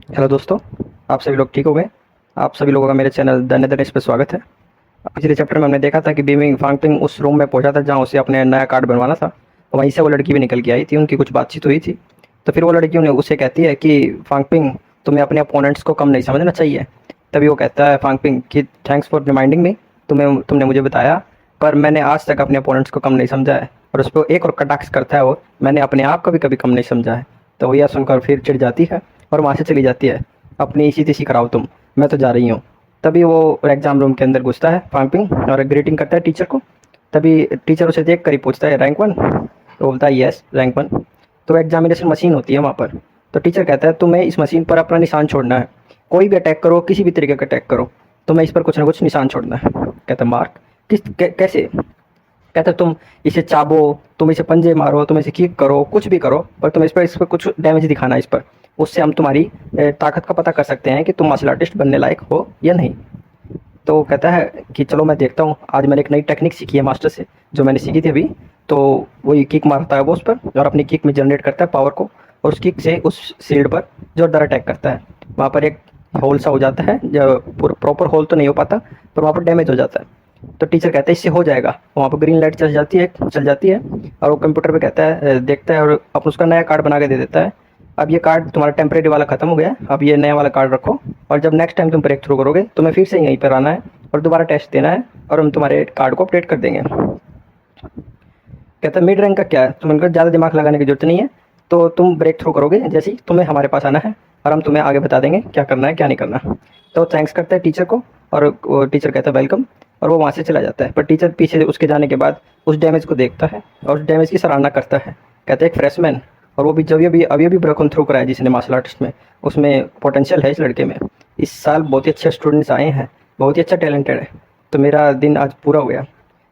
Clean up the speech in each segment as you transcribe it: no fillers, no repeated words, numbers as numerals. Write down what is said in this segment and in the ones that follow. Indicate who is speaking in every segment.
Speaker 1: Hello दोस्तों, आप सभी लोग ठीक हो गए। आप सभी लोगों का मेरे चैनल द नेदरलैंड्स पे स्वागत है। पिछले चैप्टर में हमने देखा था कि बीमिंग फांगपिंग उस रूम में पहुंचा था जहां उसे अपने नया कार्ड बनवाना था। वहीं से वो लड़की भी निकल के आई थी, उनकी कुछ बातचीत हुई थी। तो फिर वो लड़की उन्हें उसे कहती है कि फांगपिंग, तुम्हें अपने अपोनेंट्स को कम नहीं समझना चाहिए। तभी वो कहता है फांगपिंग कि थैंक्स फॉर रिमाइंडिंग मी, तुमने मुझे बताया, पर मैंने आज तक अपने अपोनेंट्स को कम नहीं समझा है। और उस पर एक और कटाक्ष करता है वो, मैंने अपने आप को भी कभी कम नहीं समझा है। तो वो यह सुनकर फिर चिढ़ जाती है और वहाँ से चली जाती है। अपनी इसी तिसी कराओ तुम, मैं तो जा रही हूँ। तभी वो एग्जाम रूम के अंदर घुसता है फांगपिंग और ग्रीटिंग करता है टीचर को। तभी टीचर उसे देख कर ही पूछता है रैंक वन। तो बोलता है यस रैंक वन। तो एग्जामिनेशन मशीन होती है वहाँ पर। तो टीचर कहता है तुम्हें इस मशीन पर अपना निशान छोड़ना है। कोई भी अटैक करो, किसी भी तरीके का अटैक करो, तुम्हें इस पर कुछ ना कुछ निशान छोड़ना है। कहता है मार्क, कैसे? कहता है तुम इसे चाबो, तुम इसे पंजे मारो, तुम इसे किक करो, कुछ भी करो, पर तुम इस पर कुछ डैमेज दिखाना इस पर। उससे हम तुम्हारी ताकत का पता कर सकते हैं कि तुम मार्शल आर्टिस्ट बनने लायक हो या नहीं। तो कहता है कि चलो मैं देखता हूँ, आज मैंने एक नई टेक्निक सीखी है मास्टर से, जो मैंने सीखी थी अभी। तो वही किक मारता है वो उस पर और अपनी किक में जनरेट करता है पावर को, और उस किक से उस शील्ड पर जोरदार अटैक करता है। वहाँ पर एक होल सा हो जाता है, जो प्रॉपर होल तो नहीं हो पाता, पर वहाँ पर डैमेज हो जाता है। तो टीचर कहता है इससे हो जाएगा। वहाँ पर ग्रीन लाइट चल जाती है और वो कंप्यूटर पे कहता है, देखता है और अपना उसका नया कार्ड बना के दे देता है। अब ये कार्ड तुम्हारा टेम्परेरी वाला खत्म हो गया है, अब ये नया वाला कार्ड रखो, और जब नेक्स्ट टाइम तुम ब्रेक थ्रू करोगे तुम्हें फिर से यहीं पर आना है और दोबारा टेस्ट देना है, और हम तुम्हारे कार्ड को अपडेट कर देंगे। कहता है मिड रैंक का क्या है, तुमको ज़्यादा दिमाग लगाने की जरूरत नहीं है। तो तुम ब्रेक थ्रू करोगे जैसे ही तुम्हें हमारे पास आना है, और हम तुम्हें आगे बता देंगे क्या करना है क्या नहीं करना। तो थैंक्स करता है टीचर को, और टीचर कहता है वेलकम, और वो वहाँ से चला जाता है। पर टीचर पीछे उसके जाने के बाद उस डैमेज को देखता है और उस डैमेज की सराहना करता है। कहता है एक फ्रेशमैन, और वो भी जब अभी ब्रेक थ्रू कराया जिसने मार्शल आर्टिस्ट में, उसमें पोटेंशियल है इस लड़के में। इस साल बहुत ही अच्छे स्टूडेंट्स आए हैं, बहुत ही अच्छा टैलेंटेड है। तो मेरा दिन आज पूरा हो गया।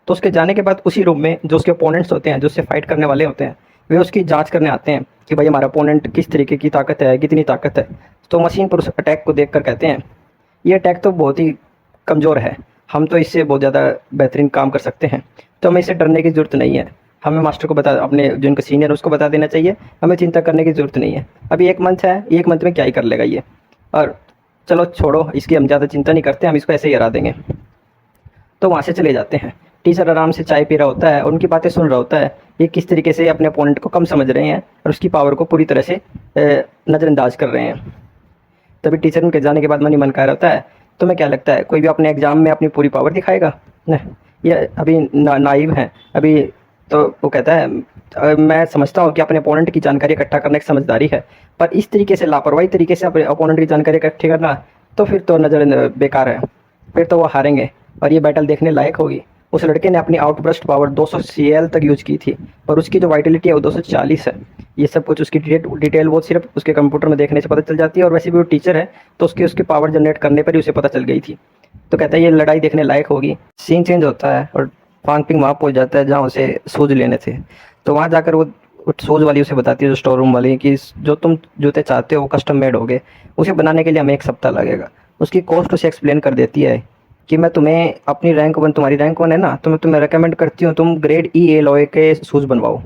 Speaker 1: तो उसके जाने के बाद उसी रूम में जो उसके ओपोनेंट्स होते हैं, जो उससे फाइट करने वाले होते हैं, वे उसकी जांच करने आते हैं कि भाई हमारा ओपोनेंट किस तरीके की ताकत है, कितनी ताकत है। तो मशीन पर उस अटैक को देखकर कहते हैं ये अटैक तो बहुत ही कमज़ोर है, हम तो इससे बहुत ज़्यादा बेहतरीन काम कर सकते हैं। तो हमें इससे डरने की ज़रूरत नहीं है। हमें मास्टर को बता, अपने जो इनका सीनियर है उसको बता देना चाहिए, हमें चिंता करने की ज़रूरत नहीं है। अभी एक मंथ है, एक मंथ में क्या ही कर लेगा ये। और चलो छोड़ो इसकी, हम ज़्यादा चिंता नहीं करते, हम इसको ऐसे ही हरा देंगे। तो वहाँ से चले जाते हैं। टीचर आराम से चाय पी रहा होता है और उनकी बातें सुन रहा होता है, ये किस तरीके से अपने अपोनेंट को कम समझ रहे हैं और उसकी पावर को पूरी तरह से नज़रअंदाज कर रहे हैं। तभी टीचर उनके जाने के बाद मन ही मन कह रहा होता है, तुम्हें क्या लगता है कोई भी अपने एग्जाम में अपनी पूरी पावर दिखाएगा? न, ये अभी नाइव हैं अभी। तो वो कहता है मैं समझता हूँ कि अपने अपोनेंट की जानकारी इकट्ठा करना एक समझदारी है, पर इस तरीके से लापरवाही तरीके से अपने अपोनेंट की जानकारी इकट्ठी करना तो फिर तो नज़र बेकार है, फिर तो वो हारेंगे और ये बैटल देखने लायक होगी। उस लड़के ने अपनी आउटबर्स्ट पावर 200 सीएल तक यूज की थी, और उसकी जो वाइटलिटी है वो 240 है। ये सब कुछ उसकी डिटेल वो सिर्फ उसके कंप्यूटर में देखने से पता चल जाती है, और वैसे भी वो टीचर है तो उसकी उसकी पावर जनरेट करने पर ही उसे पता चल गई थी। तो कहता है ये लड़ाई देखने लायक होगी। सीन चेंज होता है और फांगपिंग वहाँ पहुँच जाता है जहाँ उसे शूज लेने थे। तो वहाँ जाकर वो शूज़ वाली उसे बताती है, जो स्टोर रूम वाली, कि जो तुम जूते चाहते हो वो कस्टम मेड होगे, उसे बनाने के लिए हमें 1 सप्ताह लगेगा। उसकी कॉस्ट उसे एक्सप्लेन कर देती है कि मैं तुम्हें अपनी रैंक वन, तुम्हारी रैंक वन है ना, तो मैं तुम्हें रेकमेंड करती हूँ तुम ग्रेड ई एलॉय के शूज़ बनवाओ,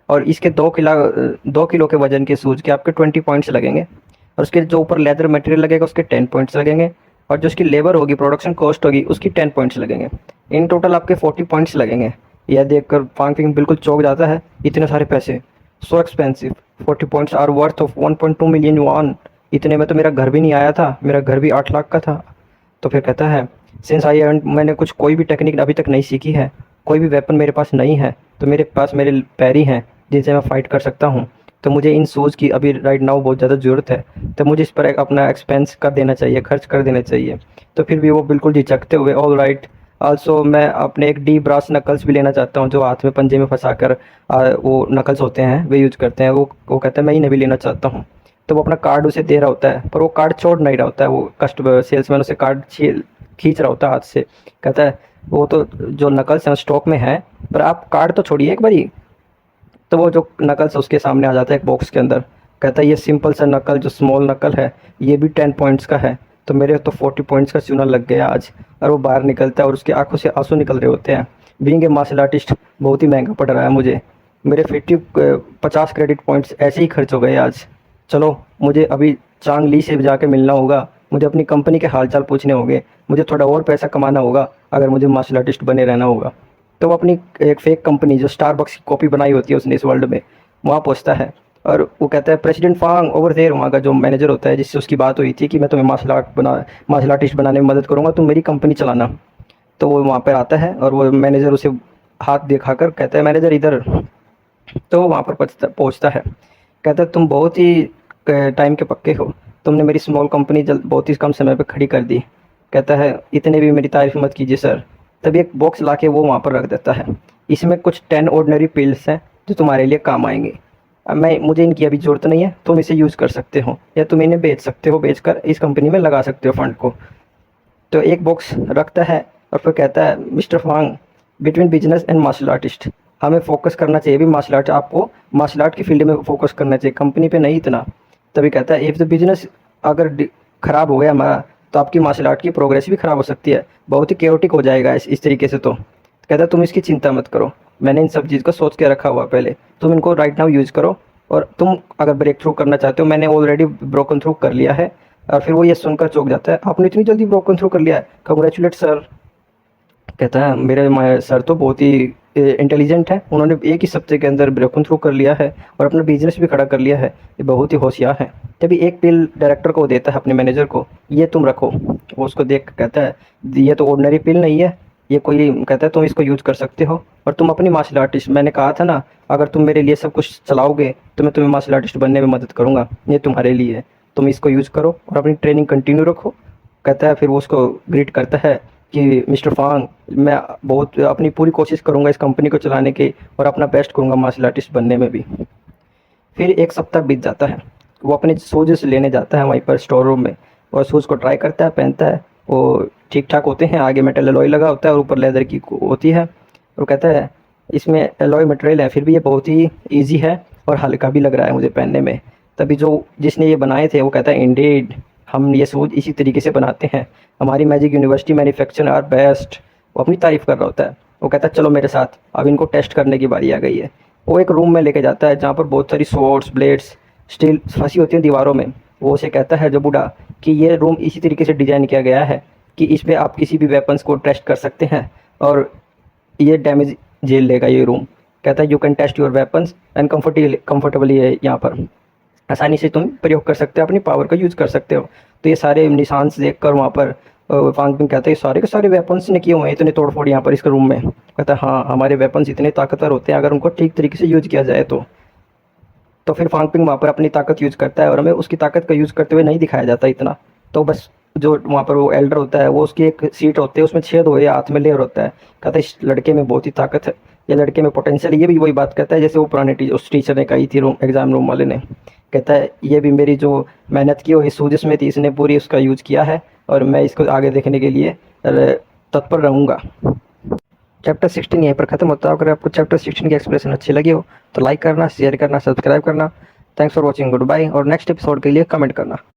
Speaker 1: और इसके 2 किलो के वजन के शूज़ के आपके 20 पॉइंट्स लगेंगे, और उसके जो ऊपर लेदर मटेरियल लगेगा उसके 10 पॉइंट्स लगेंगे, और जो उसकी लेबर होगी, प्रोडक्शन कॉस्ट होगी, उसकी 10 पॉइंट्स लगेंगे। इन टोटल आपके 40 पॉइंट्स लगेंगे। यह देखकर फांगपिंग बिल्कुल चौंक जाता है, इतने सारे पैसे, so expensive, 40 points are worth of 1.2 million yuan. इतने में तो मेरा घर भी नहीं आया था, मेरा घर भी 8 लाख का था। तो फिर कहता है सिंस आई हैवंट, मैंने कोई भी टेक्निक अभी तक नहीं सीखी है, कोई भी वेपन मेरे पास नहीं है, तो मेरे पास मेरे पैर ही हैं जिनसे मैं फ़ाइट कर सकता हूँ। तो मुझे इन शूज़ की अभी राइट नाउ बहुत ज़्यादा ज़रूरत है, तो मुझे इस पर एक अपना एक्सपेंस कर देना चाहिए, खर्च कर देना चाहिए। तो फिर भी वो बिल्कुल झिझकते हुए ऑल राइट, आल्सो मैं अपने एक डी ब्रास नकल्स भी लेना चाहता हूँ, जो हाथ में पंजे में फंसा कर वो नकल्स होते हैं वे यूज करते हैं। वो कहता है मैं इन्हें भी लेना चाहता हूँ। तो वो अपना कार्ड उसे दे रहा होता है, पर वो कार्ड छोड़ नहीं रहा होता है। वो कस्टमर सेल्समैन उसे कार्ड खींच रहा होता है हाथ से। कहता है वो तो जो नकल्स हैं स्टॉक में है, पर आप कार्ड तो छोड़िए एक बारी। तो वो जो नकल्स उसके सामने आ जाता है एक बॉक्स के अंदर। कहता है ये सिंपल सा नकल, जो स्मॉल नकल है, ये भी 10 पॉइंट्स का है, तो मेरे तो 40 पॉइंट्स का चूना लग गया आज। और वो बाहर निकलता है और उसकी आंखों से आंसू निकल रहे होते हैं। बीइंग ए मार्शल आर्टिस्ट बहुत ही महंगा पड़ रहा है मुझे, मेरे 50 क्रेडिट पॉइंट्स ऐसे ही खर्च हो गए आज। चलो मुझे अभी चांग ली से जाके मिलना होगा, मुझे अपनी कंपनी के हालचाल पूछने होंगे, मुझे थोड़ा और पैसा कमाना होगा अगर मुझे मार्शल आर्टिस्ट बने रहना होगा। तो वो अपनी एक फेक कंपनी जो स्टारबक्स की कॉपी बनाई होती है उसने इस वर्ल्ड में, वहाँ पहुँचता है और वो कहता है प्रेसिडेंट फांग ओवर देयर, वहाँ का जो मैनेजर होता है जिससे उसकी बात हुई थी कि मैं तुम्हें मार्शल आर्टिस्ट बनाने में मदद करूँगा, तुम मेरी कंपनी चलाना। तो वो वहाँ पर आता है और वो मैनेजर उसे हाथ दिखाकर कहता है मैनेजर इधर। तो वो वहाँ पर पहुँचता है, कहता है तुम बहुत ही टाइम के पक्के हो, तुमने मेरी स्मॉल कंपनी बहुत ही कम समय पे खड़ी कर दी। कहता है इतने भी मेरी तारीफ मत कीजिए सर। तभी एक बॉक्स ला के वो वहाँ पर रख देता है, इसमें कुछ 10 ऑर्डिनरी पिल्स हैं जो तुम्हारे लिए काम आएंगे। अब मुझे इनकी अभी ज़रूरत नहीं है, तुम इसे यूज़ कर सकते हो या तुम इन्हें बेच सकते हो, बेच कर इस कंपनी में लगा सकते हो फंड को। तो एक बॉक्स रखता है और फिर कहता है mister Fang, between business and martial artist हमें फोकस करना चाहिए भी मार्शल आर्ट, आपको मार्शल आर्ट की फील्ड में फोकस करना चाहिए, कंपनी पे नहीं इतना। तभी कहता है इफ़ द बिजनेस अगर ख़राब हो गया हमारा तो आपकी मार्शल आर्ट की प्रोग्रेस भी ख़राब हो सकती है, बहुत ही केओटिक हो जाएगा इस तरीके से। तो कहता है तुम इसकी चिंता मत करो, मैंने इन सब चीज़ को सोच के रखा हुआ पहले, तुम इनको राइट नाउ यूज़ करो और तुम अगर ब्रेक थ्रू करना चाहते हो, मैंने ऑलरेडी ब्रोकन थ्रू कर लिया है। और फिर वो ये सुनकर चौंक जाता है, आपने इतनी जल्दी ब्रोकन थ्रू कर लिया है, कंग्रेचुलेट सर। कहता है मेरे सर तो बहुत ही इंटेलिजेंट है, उन्होंने एक ही सप्ताह के अंदर ब्रेकन थ्रू कर लिया है और अपना बिजनेस भी खड़ा कर लिया है, ये बहुत ही होशियार है। तभी एक पिल डायरेक्टर को देता है अपने मैनेजर को, ये तुम रखो। वो उसको देख कर कहता है ये तो ऑर्डिनरी पिल नहीं है, ये कोई, कहता है तुम इसको यूज़ कर सकते हो और तुम अपनी मार्शल आर्टिस्ट, मैंने कहा था ना अगर तुम मेरे लिए सब कुछ चलाओगे तो मैं तुम्हें मार्शल आर्टिस्ट बनने में मदद करूँगा, ये तुम्हारे लिए है, तुम इसको यूज़ करो और अपनी ट्रेनिंग कंटिन्यू रखो। कहता है फिर वो उसको ग्रीट करता है कि मिस्टर फांग, मैं बहुत अपनी पूरी कोशिश करूँगा इस कंपनी को चलाने की और अपना बेस्ट करूँगा मार्शल आर्टिस्ट बनने में भी। फिर एक सप्ताह बीत जाता है, वो अपने शूज़ लेने जाता है वहीं पर स्टोर रूम में और शूज़ को ट्राई करता है, पहनता है, वो ठीक ठाक होते हैं, आगे मेटल एलॉय लगा होता है और ऊपर लेदर की होती है। और कहता है इसमें एलॉय मटेरियल है फिर भी ये बहुत ही ईजी है और हल्का भी लग रहा है मुझे पहनने में। तभी जो जिसने ये बनाए थे वो कहता है इंडीड, हम ये शूज़ इसी तरीके से बनाते हैं, हमारी magic university manufacture are best. वो अपनी तारीफ़ कर रहा होता है, वो कहता है चलो मेरे साथ, अब इनको टेस्ट करने की बारी आ गई है। वो एक रूम में लेके जाता है जहाँ पर बहुत सारी स्वॉर्ड्स, ब्लेड्स, स्टील फंसी होती हैं दीवारों में। वो उसे कहता है जो बूढ़ा कि ये रूम इसी तरीके से डिज़ाइन किया गया है कि इस पर आप किसी भी वेपन्स को टेस्ट कर सकते हैं और ये डैमेज झेल लेगा ये रूम। कहता है you can test your weapons and comfortably है, यहाँ पर आसानी से तुम प्रयोग कर सकते हो, अपनी पावर का यूज़ कर सकते हो। तो ये सारे निशान देख कर वहाँ पर फांग पिंग कहता है सारे के सारे वेपन्स ने किए हुए हैं इतने तोड़फोड़ यहाँ पर इसके रूम में। कहता है हाँ हमारे वेपन्स इतने ताकतवर होते हैं अगर उनको ठीक तरीके से यूज़ किया जाए तो फिर फांग पिंग वहाँ पर अपनी ताकत यूज़ करता है और हमें उसकी ताकत का यूज़ करते हुए नहीं दिखाया जाता इतना। तो बस जो वहाँ पर वो एल्डर होता है वो उसकी एक सीट होती है उसमें छेद हुए हाथ में लेयर होता है। कहता है इस लड़के में बहुत ही ताकत है, ये लड़के में पोटेंशियल, ये भी वही बात कहता है जैसे वो पुराने उस टीचर ने कही थी एग्ज़ाम रूम वाले ने। कहता है ये भी मेरी जो मेहनत की वो इस सूजिश में थी, इसने पूरी उसका यूज़ किया है और मैं इसको आगे देखने के लिए तत्पर रहूँगा। चैप्टर 16 यहीं पर ख़त्म होता है। अगर आपको चैप्टर 16 की एक्सप्लेनेशन अच्छी लगी हो तो लाइक करना, शेयर करना, सब्सक्राइब करना। Thanks for watching, goodbye और नेक्स्ट एपिसोड के लिए कमेंट करना।